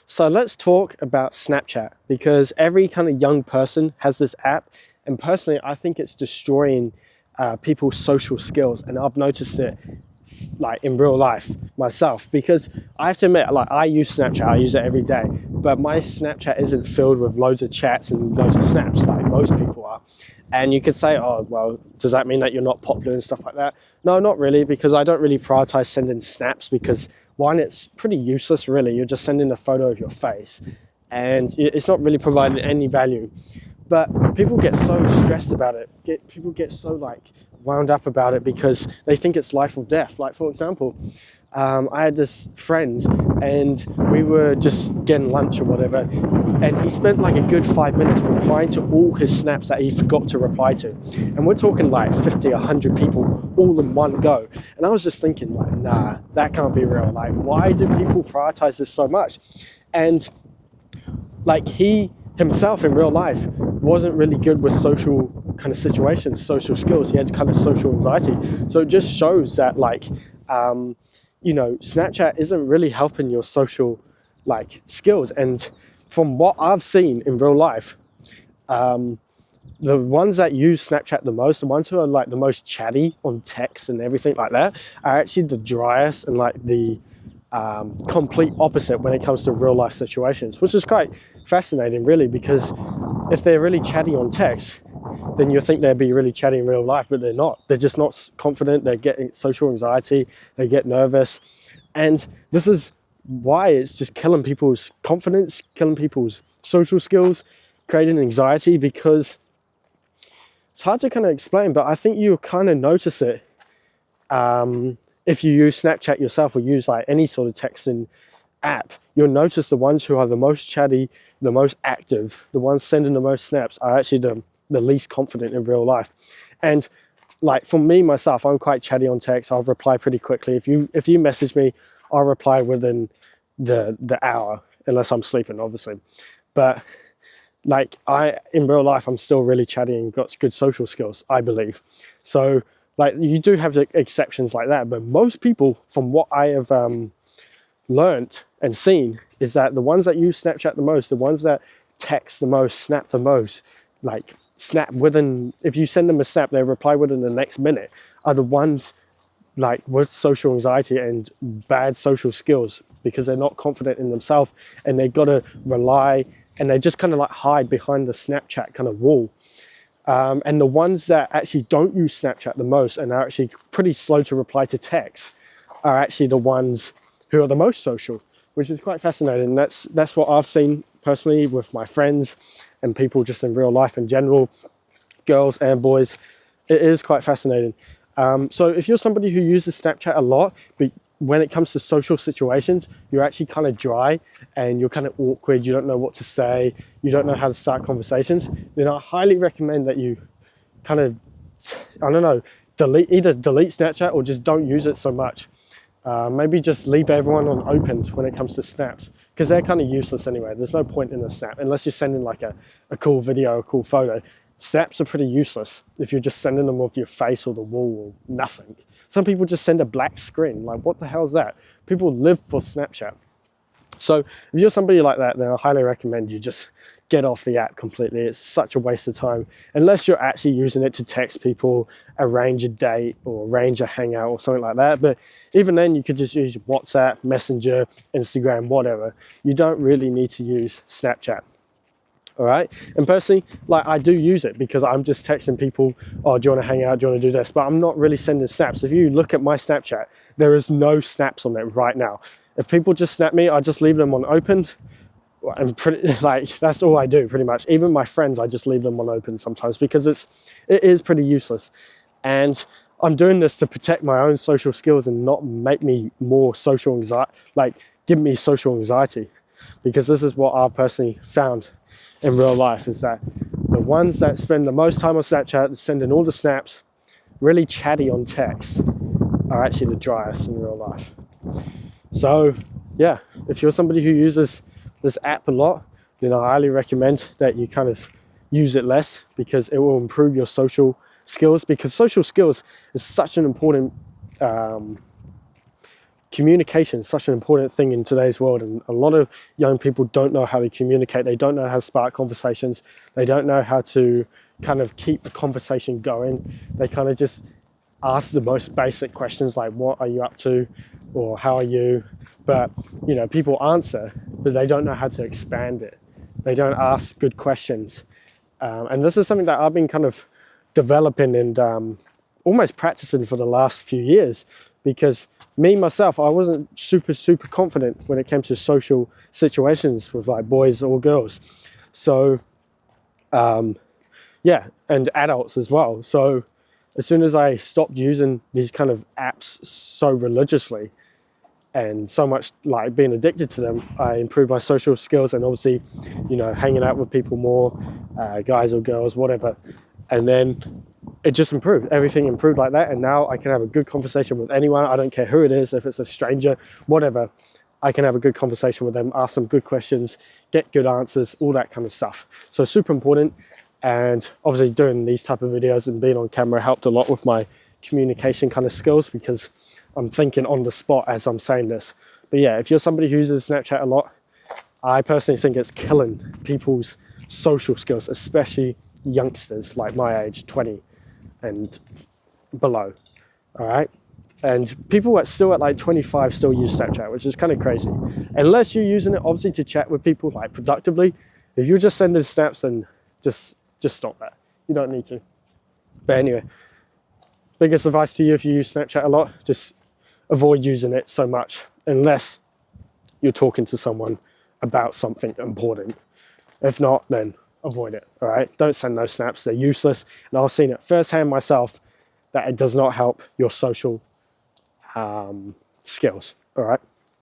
So let's talk about Snapchat, because every kind of young person has this app, and personally I think it's destroying people's social skills, and I've noticed it like in real life myself, because I have to admit, like, I use Snapchat, I use it every day, but my Snapchat isn't filled with loads of chats and loads of snaps like most people are. And you could say, oh, well, does that mean that you're not popular and stuff like that? No, not really, because I don't really prioritize sending snaps, because one, it's pretty useless really. You're just sending a photo of your face and it's not really providing any value. But people get so stressed about it. People get so like wound up about it because they think it's life or death. Like, for example, I had this friend and we were just getting lunch or whatever, and he spent like a good 5 minutes replying to all his snaps that he forgot to reply to. And we're talking like 50, 100 people all in one go. And I was just thinking, like, nah, that can't be real. Like, why do people prioritize this so much? And like, he himself in real life wasn't really good with social kind of situations, social skills. He had kind of social anxiety. So it just shows that, like, Snapchat isn't really helping your social like skills. And from what I've seen in real life, the ones that use Snapchat the most, the ones who are like the most chatty on text and everything like that, are actually the driest and like the complete opposite when it comes to real life situations, which is quite fascinating really, because if they're really chatty on text, then you think they'd be really chatty in real life, but they're not. They're just not confident. They're getting social anxiety. They get nervous. And this is why it's just killing people's confidence, killing people's social skills, creating anxiety, because it's hard to kind of explain, but I think you kind of notice it if you use Snapchat yourself or use like any sort of texting app. You'll notice the ones who are the most chatty, the most active, the ones sending the most snaps are actually the least confident in real life. And like, for me myself, I'm quite chatty on text. I'll reply pretty quickly. If you message me, I'll reply within the hour, unless I'm sleeping obviously. But like, in real life, I'm still really chatty and got good social skills, I believe. So like, you do have the exceptions like that, but most people, from what I have learned and seen, is that the ones that use Snapchat the most, the ones that text the most, snap the most, like snap within, if you send them a snap, they reply within the next minute, are the ones like with social anxiety and bad social skills, because they're not confident in themselves and they got to rely, and they just kind of like hide behind the Snapchat kind of wall. And the ones that actually don't use Snapchat the most and are actually pretty slow to reply to text are actually the ones who are the most social, which is quite fascinating. That's what I've seen personally with my friends and people just in real life in general, girls and boys. It is quite fascinating. So if you're somebody who uses Snapchat a lot, but when it comes to social situations, you're actually kind of dry and you're kind of awkward, you don't know what to say, you don't know how to start conversations, then I highly recommend that you kind of, I don't know, either delete Snapchat or just don't use it so much. Maybe just leave everyone on opened when it comes to snaps, because they're kind of useless anyway. There's no point in a snap unless you're sending like a cool video, a cool photo. Snaps are pretty useless if you're just sending them with your face or the wall or nothing. Some people just send a black screen. Like, what the hell is that? People live for Snapchat. So if you're somebody like that, then I highly recommend you just get off the app completely. It's such a waste of time, unless you're actually using it to text people, arrange a date or arrange a hangout or something like that. But even then, you could just use WhatsApp, Messenger, Instagram, whatever. You don't really need to use Snapchat. All right. And personally, like, I do use it because I'm just texting people, oh, do you want to hang out? Do you want to do this? But I'm not really sending snaps. If you look at my Snapchat, there is no snaps on it right now. If people just snap me, I just leave them on opened. And pretty, like, that's all I do pretty much. Even my friends, I just leave them on open sometimes, because it is pretty useless. And I'm doing this to protect my own social skills and not make me more social anxiety, like give me social anxiety. Because this is what I've personally found in real life, is that the ones that spend the most time on Snapchat sending all the snaps, really chatty on text, are actually the driest in real life. So yeah, if you're somebody who uses this app a lot, then I highly recommend that you kind of use it less, because it will improve your social skills, because social skills is such an important communication is such an important thing in today's world, and a lot of young people don't know how to communicate. They don't know how to spark conversations. They don't know how to kind of keep the conversation going. They kind of just ask the most basic questions like, what are you up to, or how are you? But people answer, but they don't know how to expand it. They don't ask good questions. And this is something that I've been kind of developing and almost practicing for the last few years, because myself, I wasn't super confident when it came to social situations with like boys or girls. So yeah, and adults as well. So as soon as I stopped using these kind of apps so religiously and so much like being addicted to them, I improved my social skills, and obviously, hanging out with people more, guys or girls, whatever. And then it just improved. Everything improved like that. And now I can have a good conversation with anyone. I don't care who it is, if it's a stranger, whatever. I can have a good conversation with them, ask them good questions, get good answers, all that kind of stuff. So super important. And obviously doing these type of videos and being on camera helped a lot with my communication kind of skills, because I'm thinking on the spot as I'm saying this. But yeah, if you're somebody who uses Snapchat a lot, I personally think it's killing people's social skills, especially youngsters like my age, 20 and below. All right. And people that still at like 25 still use Snapchat, which is kind of crazy. Unless you're using it obviously to chat with people like productively. If you're just sending snaps, then just stop that. You don't need to. But anyway, biggest advice to you, if you use Snapchat a lot, just avoid using it so much unless you're talking to someone about something important. If not, then avoid it. All right. Don't send those snaps. They're useless. And I've seen it firsthand myself that it does not help your social skills. All right.